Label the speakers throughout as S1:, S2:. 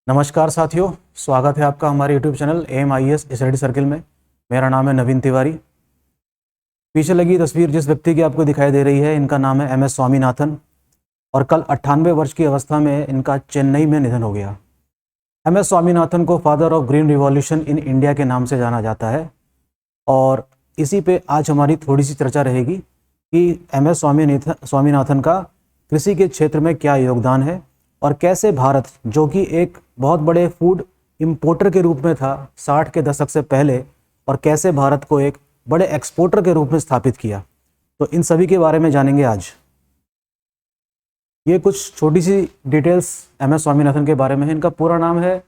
S1: नमस्कार साथियों, स्वागत है आपका हमारे YouTube channel AMIS study circle में। मेरा नाम है नवीन तिवारी। पीछे लगी तस्वीर जिस व्यक्ति की आपको दिखाई दे रही है, इनका नाम है MS स्वामीनाथन और कल 98 वर्ष की अवस्था में इनका चेन्नई में निधन हो गया। MS स्वामीनाथन को father of green revolution in India के नाम से जाना जाता है और इसी पे आज हमारी थोड़ी सी चर्चा रहेगी कि MS स्वामीनाथन का कृषि के क्षेत्र में क्या योगदान है और कैसे भारत, जो कि एक बहुत बड़े फूड इंपोर्टर के रूप में था 60 के दशक से पहले, और कैसे भारत को एक बड़े एक्सपोर्टर के रूप में स्थापित किया। तो इन सभी के बारे में जानेंगे आज। ये कुछ छोटी सी डिटेल्स MS स्वामीनाथन के बारे में है। इनका पूरा नाम है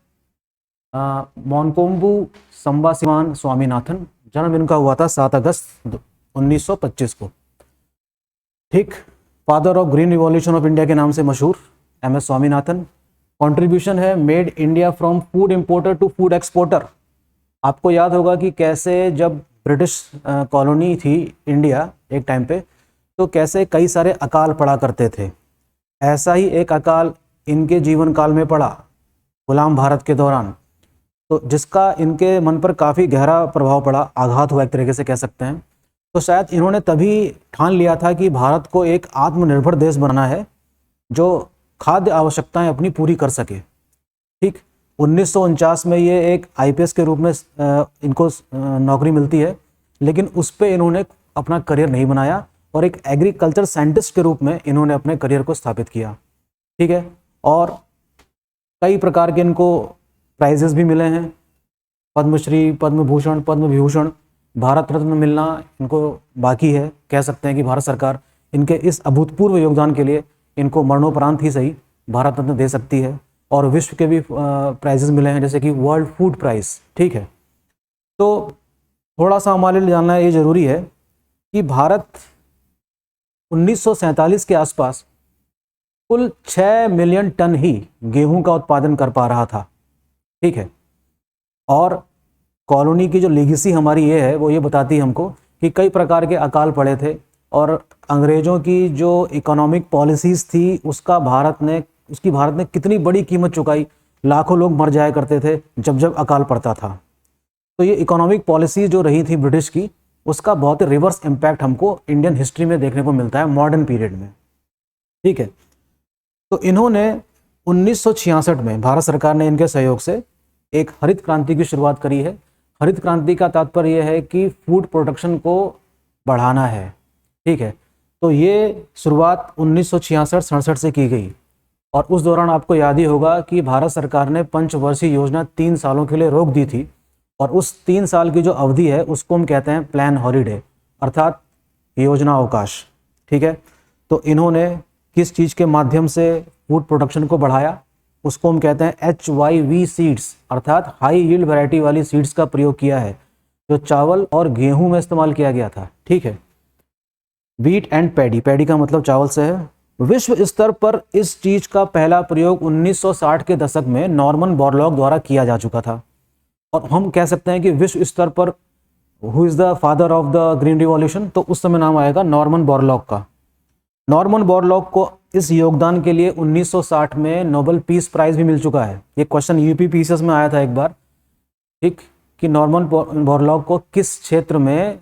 S1: मोनकोम्बू संबासिवान स्वामीनाथन। जन्म इनका हुआ था 7 अगस्त 1925 को। ठीक, father of green revolution of India के नाम से मशहूर MS स्वामीनाथन। कंट्रीब्यूशन है made India from food importer to food exporter. आपको याद होगा कि कैसे जब ब्रिटिश कॉलोनी थी इंडिया एक टाइम पे, तो कैसे कई सारे अकाल पड़ा करते थे। ऐसा ही एक अकाल इनके जीवन काल में पड़ा गुलाम भारत के दौरान, तो जिसका इनके मन पर काफ़ी गहरा प्रभाव पड़ा, आघात हुआ एक तरीके से कह सकते हैं। तो शायद इन्होंने तभी ठान लिया था कि भारत को एक आत्मनिर्भर देश बनना है जो खाद्य आवश्यकताएं अपनी पूरी कर सके। ठीक, 1949 में ये एक IPS के रूप में इनको नौकरी मिलती है, लेकिन उस पर इन्होंने अपना करियर नहीं बनाया और एक एग्रीकल्चर साइंटिस्ट के रूप में इन्होंने अपने करियर को स्थापित किया। ठीक है, और कई प्रकार के इनको प्राइजेस भी मिले हैं, पद्मश्री, पद्म भूषण, पद्म विभूषण, भारत रत्न मिलना इनको बाकी है। कह सकते हैं कि भारत सरकार इनके इस अभूतपूर्व योगदान के लिए इनको मरणोपरांत ही सही भारत रत्न दे सकती है। और विश्व के भी प्राइजेस मिले हैं, जैसे कि वर्ल्ड फूड प्राइज। ठीक है, तो थोड़ा सा हमारे लिए जानना ये ज़रूरी है कि भारत 1947 के आसपास कुल 6 मिलियन टन ही गेहूं का उत्पादन कर पा रहा था। ठीक है, और कॉलोनी की जो लेगेसी हमारी ये है, वो ये बताती है हमको कि कई प्रकार के अकाल पड़े थे और अंग्रेज़ों की जो इकोनॉमिक पॉलिसीज़ थी उसकी भारत ने कितनी बड़ी कीमत चुकाई। लाखों लोग मर जाया करते थे जब जब अकाल पड़ता था। तो ये इकोनॉमिक पॉलिसी जो रही थी ब्रिटिश की, उसका बहुत ही रिवर्स इम्पैक्ट हमको इंडियन हिस्ट्री में देखने को मिलता है मॉडर्न पीरियड में। ठीक है, तो इन्होंने 1966 में भारत सरकार ने इनके सहयोग से एक हरित क्रांति की शुरुआत करी है। हरित क्रांति का तात्पर्य यह है कि फूड प्रोडक्शन को बढ़ाना है। ठीक है, तो ये शुरुआत 1966-67 से की गई और उस दौरान आपको याद ही होगा कि भारत सरकार ने पंचवर्षीय योजना 3 सालों के लिए रोक दी थी और उस 3 साल की जो अवधि है उसको हम कहते हैं प्लान हॉलीडे, अर्थात योजना अवकाश। ठीक है, तो इन्होंने किस चीज़ के माध्यम से फूड प्रोडक्शन को बढ़ाया, उसको हम कहते हैं HYV सीड्स, अर्थात हाई यील्ड वैरायटी वाली सीड्स का प्रयोग किया है, जो चावल और गेहूं में इस्तेमाल किया गया था। ठीक है, व्हीट एंड पैडी, पैडी का मतलब चावल से है। विश्व स्तर पर इस चीज का पहला प्रयोग 1960 के दशक में नॉर्मन बोरलॉग द्वारा किया जा चुका था और हम कह सकते हैं कि विश्व स्तर पर who is the father of the green revolution, तो उस समय नाम आएगा नॉर्मन बोरलॉग का। नॉर्मन बोरलॉग को इस योगदान के लिए 1960 में नोबेल पीस प्राइज भी मिल चुका है। ये क्वेश्चन UP PCS में आया था एक बार, ठीक, कि नॉर्मन बोरलॉग को किस क्षेत्र में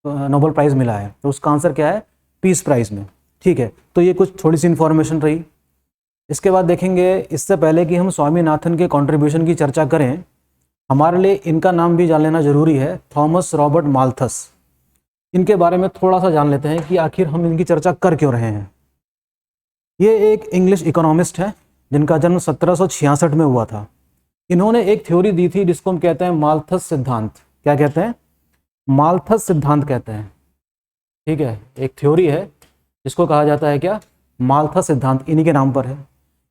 S1: नोबेल प्राइज़ मिला है, तो उसका आंसर क्या है, पीस प्राइज़ में। ठीक है, तो ये कुछ थोड़ी सी इन्फॉर्मेशन रही। इसके बाद देखेंगे, इससे पहले कि हम स्वामीनाथन के कंट्रीब्यूशन की चर्चा करें, हमारे लिए इनका नाम भी जान लेना ज़रूरी है, थॉमस रॉबर्ट माल्थस। इनके बारे में थोड़ा सा जान लेते हैं कि आखिर हम इनकी चर्चा कर क्यों रहे हैं। ये एक इंग्लिश इकोनॉमिस्ट है जिनका जन्म 1766 में हुआ था। इन्होंने एक थ्योरी दी थी जिसको हम कहते हैं माल्थस सिद्धांत। क्या कहते हैं? माल्थस सिद्धांत कहते हैं। ठीक है, एक थ्योरी है जिसको कहा जाता है क्या, माल्थस सिद्धांत, इन्हीं के नाम पर है।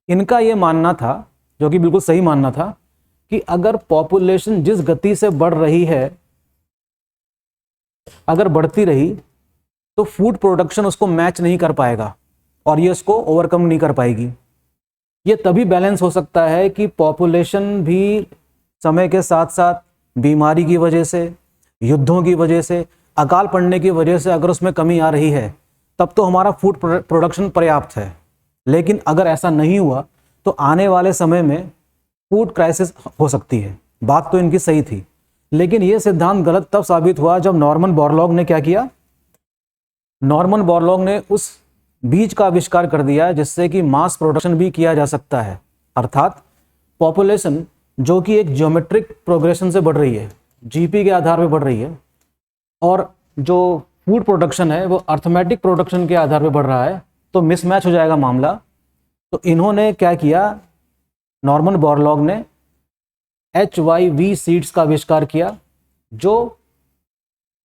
S1: इनका ये मानना था, जो कि बिल्कुल सही मानना था, कि अगर पॉपुलेशन जिस गति से बढ़ रही है, अगर बढ़ती रही, तो फूड प्रोडक्शन उसको मैच नहीं कर पाएगा और ये उसको ओवरकम नहीं कर पाएगी। ये तभी बैलेंस हो सकता है कि पॉपुलेशन भी समय के साथ साथ बीमारी की वजह से, युद्धों की वजह से, अकाल पड़ने की वजह से अगर उसमें कमी आ रही है, तब तो हमारा फूड प्रोडक्शन पर्याप्त है। लेकिन अगर ऐसा नहीं हुआ तो आने वाले समय में फूड क्राइसिस हो सकती है। बात तो इनकी सही थी, लेकिन ये सिद्धांत गलत तब साबित हुआ जब नॉर्मन बोरलॉग ने क्या किया, नॉर्मन बोरलॉग ने उस बीज का आविष्कार कर दिया जिससे कि मास प्रोडक्शन भी किया जा सकता है, अर्थात पॉपुलेशन जो कि एक ज्योमेट्रिक प्रोग्रेशन से बढ़ रही है, जीपी के आधार पर बढ़ रही है, और जो फूड प्रोडक्शन है वो अर्थमेटिक प्रोडक्शन के आधार पर बढ़ रहा है, तो मिसमैच हो जाएगा मामला। तो इन्होंने क्या किया, नॉर्मन बोरलॉग ने HYV सीड्स का आविष्कार किया जो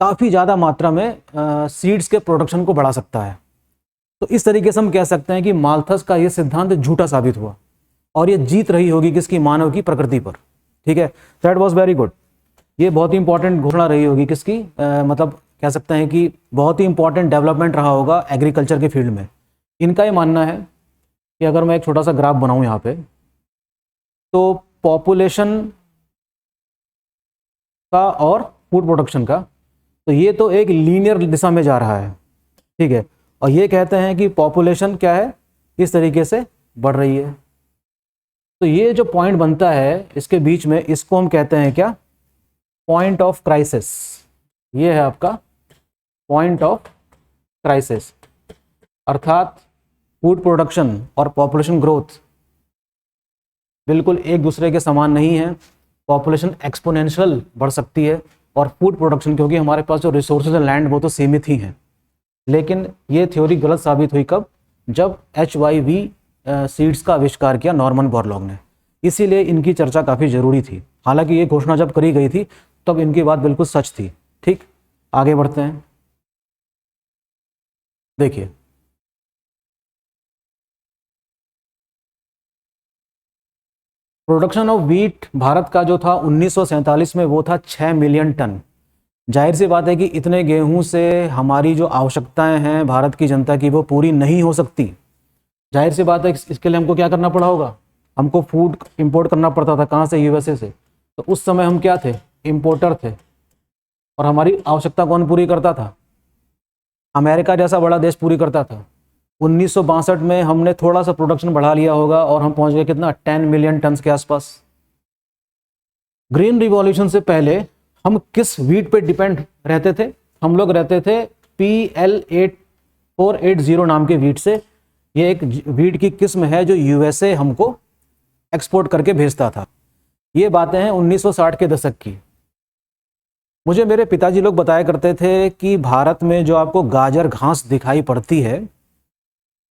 S1: काफ़ी ज़्यादा मात्रा में सीड्स के प्रोडक्शन को बढ़ा सकता है। तो इस तरीके से हम कह सकते हैं कि माल्थस का ये सिद्धांत झूठा साबित हुआ और ये जीत रही होगी किसकी, मानव की प्रकृति पर। ठीक है, दैट वाज वेरी गुड। ये बहुत ही इंपॉर्टेंट घोषणा रही होगी किसकी, मतलब कह सकते हैं कि बहुत ही इंपॉर्टेंट डेवलपमेंट रहा होगा एग्रीकल्चर के फील्ड में। इनका ये मानना है कि अगर मैं एक छोटा सा ग्राफ बनाऊं यहाँ पे, तो पॉपुलेशन का और फूड प्रोडक्शन का, तो ये तो एक लीनियर दिशा में जा रहा है। ठीक है, और ये कहते हैं कि पॉपुलेशन क्या है, इस तरीके से बढ़ रही है। तो ये जो पॉइंट बनता है इसके बीच में, इसको हम कहते हैं क्या, पॉइंट ऑफ क्राइसिस। ये है आपका पॉइंट ऑफ क्राइसिस, अर्थात फूड प्रोडक्शन और पॉपुलेशन ग्रोथ बिल्कुल एक दूसरे के समान नहीं है। पॉपुलेशन एक्सपोनेंशियल बढ़ सकती है और फूड प्रोडक्शन, क्योंकि हमारे पास जो रिसोर्सेज है लैंड वो तो सीमित ही हैं। लेकिन ये थ्योरी गलत साबित हुई कब, जब HYV सीड्स का आविष्कार किया नॉर्मन बोरलॉग ने। इसीलिए इनकी चर्चा काफ़ी ज़रूरी थी। हालांकि ये घोषणा जब करी गई थी तब इनकी बात बिल्कुल सच थी। ठीक, आगे बढ़ते हैं। देखिए, प्रोडक्शन ऑफ व्हीट भारत का जो था 1947 में वो था 6 मिलियन टन। जाहिर सी बात है कि इतने गेहूं से हमारी जो आवश्यकताएं हैं भारत की जनता की वो पूरी नहीं हो सकती। जाहिर सी बात है इसके लिए हमको क्या करना पड़ा होगा, हमको फूड इंपोर्ट करना पड़ता था। कहाँ से? USA से। तो उस समय हम क्या थे, इंपोर्टर थे। और हमारी आवश्यकता कौन पूरी करता था? अमेरिका जैसा बड़ा देश पूरी करता था। 1962 में हमने थोड़ा सा प्रोडक्शन बढ़ा लिया होगा और हम पहुंच गए कितना, 10 मिलियन टन के आसपास। ग्रीन रिवॉल्यूशन से पहले हम किस व्हीट पे डिपेंड रहते थे? हम लोग रहते थे PL8480 नाम के व्हीट से। ये एक व्हीट की किस्म है जो USA हमको एक्सपोर्ट करके भेजता था। ये बातें हैं 1960 के दशक की। मुझे मेरे पिताजी लोग बताया करते थे कि भारत में जो आपको गाजर घास दिखाई पड़ती है,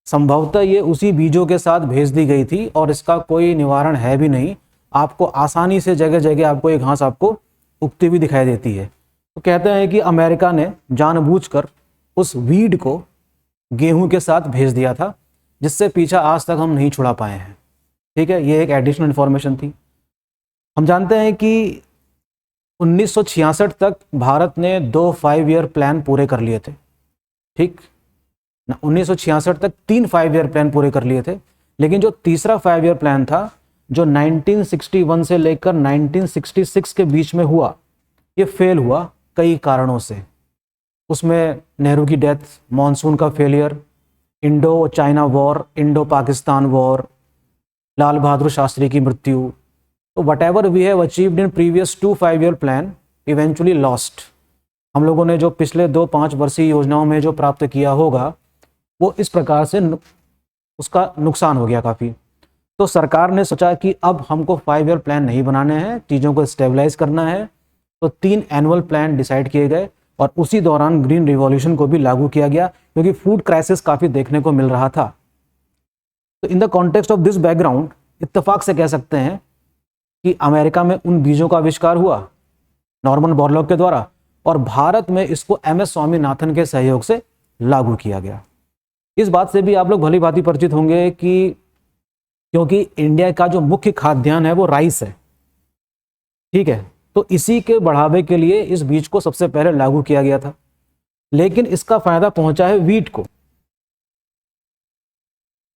S1: संभवतः ये उसी बीजों के साथ भेज दी गई थी और इसका कोई निवारण है भी नहीं। आपको आसानी से जगह जगह आपको ये घास आपको उगती हुई दिखाई देती है। तो कहते हैं कि अमेरिका ने जानबूझकर उस वीड को गेहूं के साथ भेज दिया था, जिससे पीछा आज तक हम नहीं छुड़ा पाए हैं। ठीक है, ये एक एडिशनल इन्फॉर्मेशन थी। हम जानते हैं कि 1966 तक भारत ने 2 5 ईयर प्लान पूरे कर लिए थे। ठीक ना, 1966 तक 3 5 ईयर प्लान पूरे कर लिए थे। लेकिन जो तीसरा 5 ईयर प्लान था, जो 1961 से लेकर 1966 के बीच में हुआ, ये फेल हुआ कई कारणों से। उसमें नेहरू की डेथ, मॉनसून का failure, Indo China war, Indo Pakistan war, Lal Bahadur Shastri की मृत्यु। तो whatever we have achieved in previous 2 5 year plan eventually lost. हम लोगों ने जो पिछले 2 5 वर्षीय योजनाओं में जो प्राप्त किया होगा वो इस प्रकार से उसका नुकसान हो गया काफ़ी। तो सरकार ने सोचा कि अब हमको 5 ईयर प्लान नहीं बनाने हैं, चीज़ों को स्टेबलाइज करना है। तो 3 एनुअल प्लान डिसाइड किए गए और उसी दौरान ग्रीन रिवॉल्यूशन को भी लागू किया गया, क्योंकि फूड क्राइसिस काफ़ी देखने को मिल रहा था। तो in the context of this background इत्तेफाक से कह सकते हैं कि अमेरिका में उन बीजों का आविष्कार हुआ नॉर्मन बोरलॉग के द्वारा और भारत में इसको MS स्वामीनाथन के सहयोग से लागू किया गया। इस बात से भी आप लोग भली भांति परिचित होंगे कि क्योंकि इंडिया का जो मुख्य खाद्यान्न है वो राइस है। ठीक है, तो इसी के बढ़ावे के लिए इस बीज को सबसे पहले लागू किया गया था। लेकिन इसका फायदा पहुंचा है व्हीट को।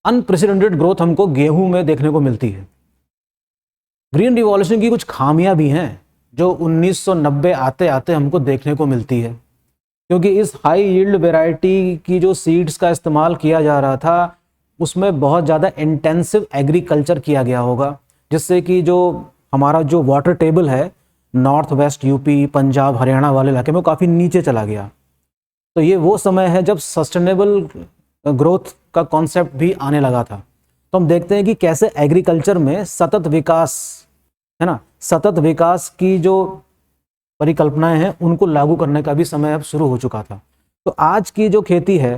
S1: अनप्रेसिडेंटेड ग्रोथ हमको गेहूं में देखने को मिलती है। ग्रीन रिवॉल्यूशन की कुछ खामियां भी हैं जो 1990 आते आते हमको देखने को मिलती है, क्योंकि इस हाई यील्ड वेराइटी की जो सीड्स का इस्तेमाल किया जा रहा था उसमें बहुत ज़्यादा इंटेंसिव एग्रीकल्चर किया गया होगा, जिससे कि जो हमारा जो वाटर टेबल है north west UP Punjab Haryana वाले इलाके में वो काफ़ी नीचे चला गया। तो ये वो समय है जब सस्टेनेबल ग्रोथ का कॉन्सेप्ट भी आने लगा था। तो हम देखते हैं कि कैसे एग्रीकल्चर में सतत विकास है ना, सतत विकास की जो परिकल्पनाएं हैं उनको लागू करने का भी समय अब शुरू हो चुका था। तो आज की जो खेती है,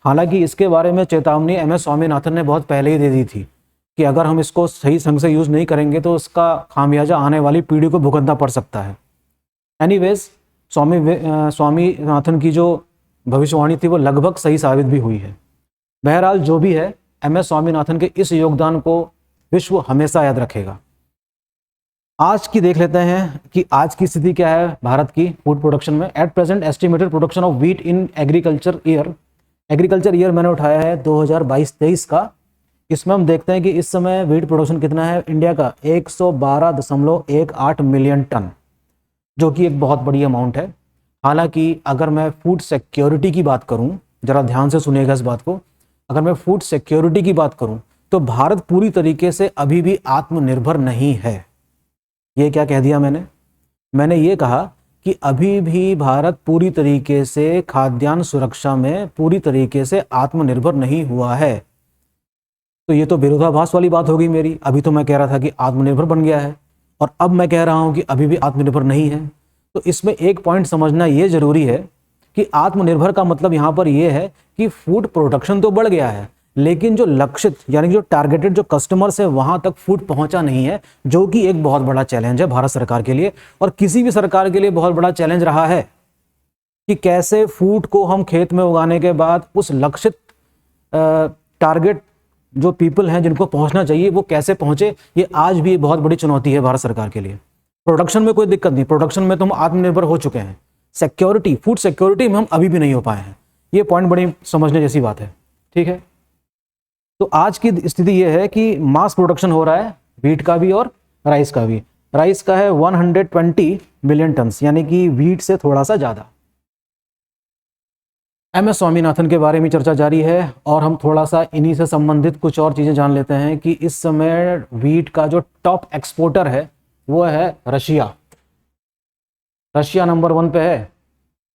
S1: हालांकि इसके बारे में चेतावनी MS स्वामीनाथन ने बहुत पहले ही दे दी थी कि अगर हम इसको सही ढंग से यूज़ नहीं करेंगे तो इसका खामियाजा आने वाली पीढ़ी को भुगतना पड़ सकता है। एनीवेज स्वामीनाथन की जो भविष्यवाणी थी वो लगभग सही साबित भी हुई है। बहरहाल जो भी है, MS स्वामीनाथन के इस योगदान को विश्व हमेशा याद रखेगा। आज की देख लेते हैं कि आज की स्थिति क्या है भारत की फूड प्रोडक्शन में। At present estimated production of wheat in agriculture year मैंने उठाया है 2022-23 का। इसमें हम देखते हैं कि इस समय व्हीट प्रोडक्शन कितना है इंडिया का, 112.18 मिलियन टन, जो कि एक बहुत बड़ी अमाउंट है। हालांकि अगर मैं फूड सिक्योरिटी की बात करूं, जरा ध्यान से सुनिएगा इस बात को, अगर मैं फूड सिक्योरिटी की बात करूं तो भारत पूरी तरीके से अभी भी आत्मनिर्भर नहीं है। ये क्या कह दिया मैंने ये कहा कि अभी भी भारत पूरी तरीके से खाद्यान्न सुरक्षा में पूरी तरीके से आत्मनिर्भर नहीं हुआ है। तो ये तो विरोधाभास वाली बात होगी मेरी। अभी तो मैं कह रहा था कि आत्मनिर्भर बन गया है और अब मैं कह रहा हूं कि अभी भी आत्मनिर्भर नहीं है। तो इसमें एक पॉइंट समझना ये जरूरी है कि आत्मनिर्भर का मतलब यहाँ पर यह है कि फूड प्रोडक्शन तो बढ़ गया है, लेकिन जो लक्षित यानी जो टारगेटेड जो कस्टमर्स है वहां तक फूड पहुंचा नहीं है, जो कि एक बहुत बड़ा चैलेंज है भारत सरकार के लिए और किसी भी सरकार के लिए बहुत बड़ा चैलेंज रहा है कि कैसे फूड को हम खेत में उगाने के बाद उस लक्षित टारगेट जो पीपल हैं जिनको पहुंचना चाहिए वो कैसे पहुंचे। ये आज भी बहुत बड़ी चुनौती है भारत सरकार के लिए। प्रोडक्शन में कोई दिक्कत नहीं, प्रोडक्शन में तो हम आत्मनिर्भर हो चुके हैं। सिक्योरिटी, फूड सिक्योरिटी में हम अभी भी नहीं हो पाए हैं। ये पॉइंट बड़ी समझने जैसी बात है, ठीक है। तो आज की स्थिति यह है कि मास प्रोडक्शन हो रहा है व्हीट का भी और राइस का भी। राइस का है 120 मिलियन टन, यानी कि व्हीट से थोड़ा सा ज़्यादा। MS स्वामीनाथन के बारे में चर्चा जारी है और हम थोड़ा सा इन्हीं से संबंधित कुछ और चीज़ें जान लेते हैं कि इस समय व्हीट का जो टॉप एक्सपोर्टर है वो है रशिया। रशिया नंबर 1 पे है।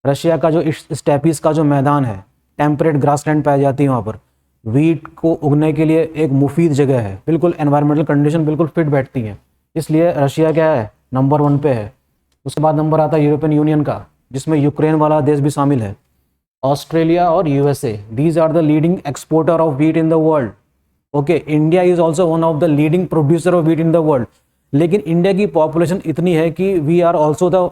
S1: रशिया का जो स्टेपीज का जो मैदान है, टेम्परेट ग्रासलैंड पाई जाती है, वहाँ पर व्हीट को उगने के लिए एक मुफीद जगह है, बिल्कुल एनवायरमेंटल कंडीशन बिल्कुल फिट बैठती हैं, इसलिए रशिया क्या है नंबर 1 पे है। उसके बाद नंबर आता है यूरोपियन यूनियन का, जिसमें यूक्रेन वाला देश भी शामिल है, ऑस्ट्रेलिया और USA। These are the leading exporter of wheat in the world. Okay, India is also one of the leading producer of wheat in the world. लेकिन इंडिया की पॉपुलेशन इतनी है कि we are also the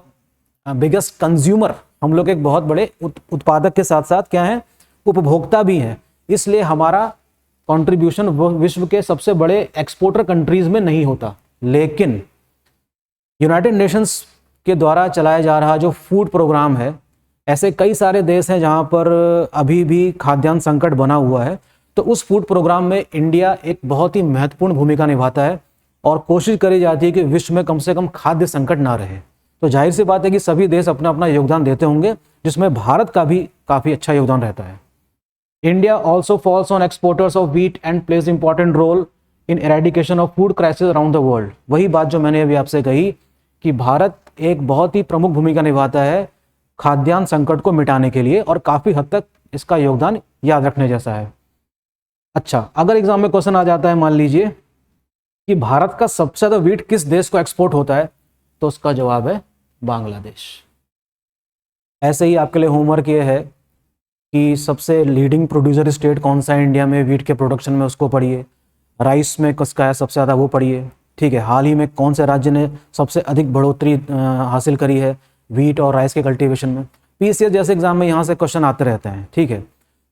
S1: biggest consumer. हम लोग एक बहुत बड़े उत्पादक के साथ साथ क्या है, उपभोक्ता भी हैं। इसलिए हमारा कंट्रीब्यूशन विश्व के सबसे बड़े एक्सपोर्टर कंट्रीज में नहीं होता। लेकिन यूनाइटेड नेशंस के द्वारा चलाया जा रहा जो फूड प्रोग्राम है, ऐसे कई सारे देश हैं जहां पर अभी भी खाद्यान्न संकट बना हुआ है। तो उस फूड प्रोग्राम में इंडिया एक बहुत ही महत्वपूर्ण भूमिका निभाता है और कोशिश करी जाती है कि विश्व में कम से कम खाद्य संकट ना रहे। तो जाहिर सी बात है कि सभी देश अपना अपना योगदान देते होंगे, जिसमें भारत का भी काफ़ी अच्छा योगदान रहता है। India also falls on exporters of wheat and plays important role in eradication of food crisis around the world. वही बात जो मैंने अभी आपसे कही कि भारत एक बहुत ही प्रमुख भूमिका निभाता है खाद्यान्न संकट को मिटाने के लिए और काफ़ी हद तक इसका योगदान याद रखने जैसा है। अच्छा, अगर एग्जाम में क्वेश्चन आ जाता है, मान लीजिए कि भारत का सबसे ज़्यादा व्हीट किस देश को एक्सपोर्ट होता है, तो उसका जवाब है बांग्लादेश। ऐसे ही आपके लिए होमवर्क ये है कि सबसे लीडिंग प्रोड्यूसर स्टेट कौन सा है इंडिया में व्हीट के प्रोडक्शन में, उसको पढ़िए। राइस में किसका है सबसे ज़्यादा, वो पढ़िए। ठीक है, हाल ही में कौन से राज्य ने सबसे अधिक बढ़ोतरी हासिल करी है व्हीट और राइस के कल्टीवेशन में। PCS जैसे एग्जाम में यहाँ से क्वेश्चन आते रहते हैं। ठीक है,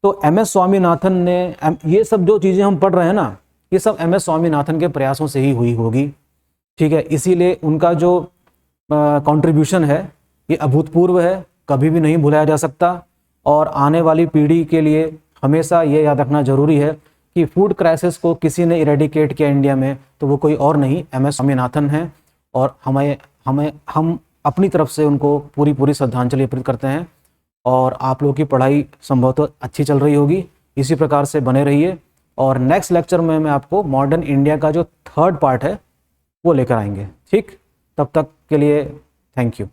S1: तो MS स्वामीनाथन ने ये सब जो चीज़ें हम पढ़ रहे हैं ना, ये सब MS स्वामीनाथन के प्रयासों से ही हुई होगी। ठीक है, इसीलिए उनका जो कंट्रीब्यूशन है ये अभूतपूर्व है, कभी भी नहीं भुलाया जा सकता। और आने वाली पीढ़ी के लिए हमेशा ये याद रखना जरूरी है कि फूड क्राइसिस को किसी ने इरेडिकेट किया इंडिया में तो वो कोई और नहीं, MS स्वामीनाथन हैं। और हम अपनी तरफ से उनको पूरी श्रद्धांजलि अर्पित करते हैं। और आप लोगों की पढ़ाई संभवतः अच्छी चल रही होगी, इसी प्रकार से बने रहिए। और नेक्स्ट लेक्चर में मैं आपको मॉडर्न इंडिया का जो 3rd पार्ट है वो लेकर आएंगे। ठीक, तब तक के लिए थैंक यू।